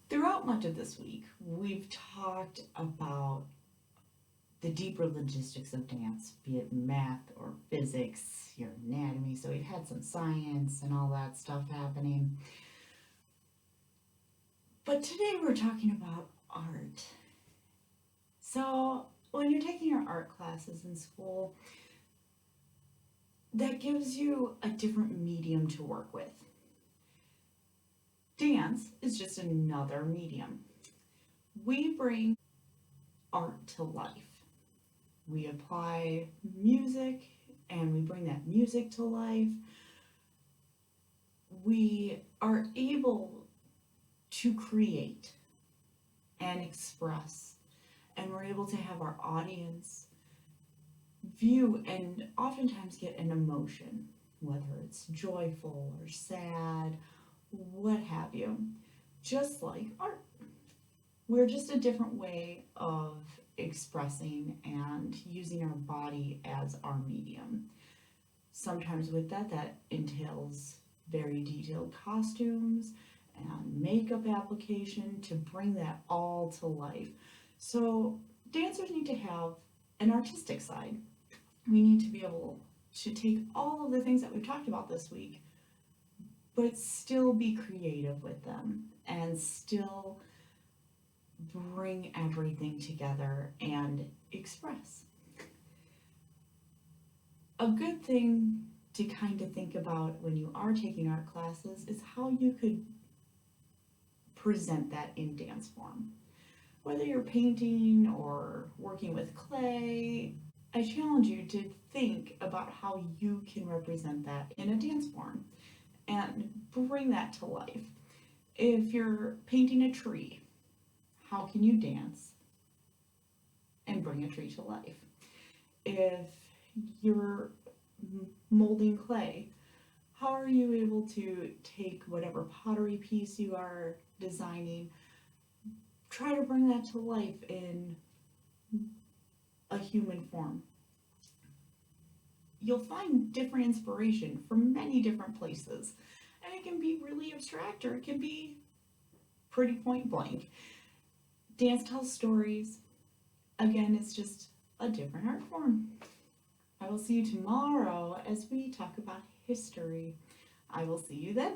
Throughout much of this week, we've talked about the deeper logistics of dance, be it math or physics, your anatomy. So we've had some science and all that stuff happening. But today we're talking about art. So when you're taking your art classes in school, that gives you a different medium to work with. Dance is just another medium. We bring art to life. We apply music and we bring that music to life. We are able to create and express, and we're able to have our audience view and oftentimes get an emotion, whether it's joyful or sad, what have you, just like art. We're just a different way of expressing and using our body as our medium. Sometimes with that, that entails very detailed costumes and makeup application to bring that all to life. So dancers need to have an artistic side. We need to be able to take all of the things that we've talked about this week, but still be creative with them and still bring everything together and express. A good thing to kind of think about when you are taking art classes is how you could present that in dance form. Whether you're painting or working with clay, I challenge you to think about how you can represent that in a dance form and bring that to life. If you're painting a tree, how can you dance and bring a tree to life? If you're molding clay, how are you able to take whatever pottery piece you are designing, try to bring that to life in a human form? You'll find different inspiration from many different places, and it can be really abstract or it can be pretty point blank. Dance tells stories. Again, it's just a different art form. I will see you tomorrow as we talk about history. I will see you then.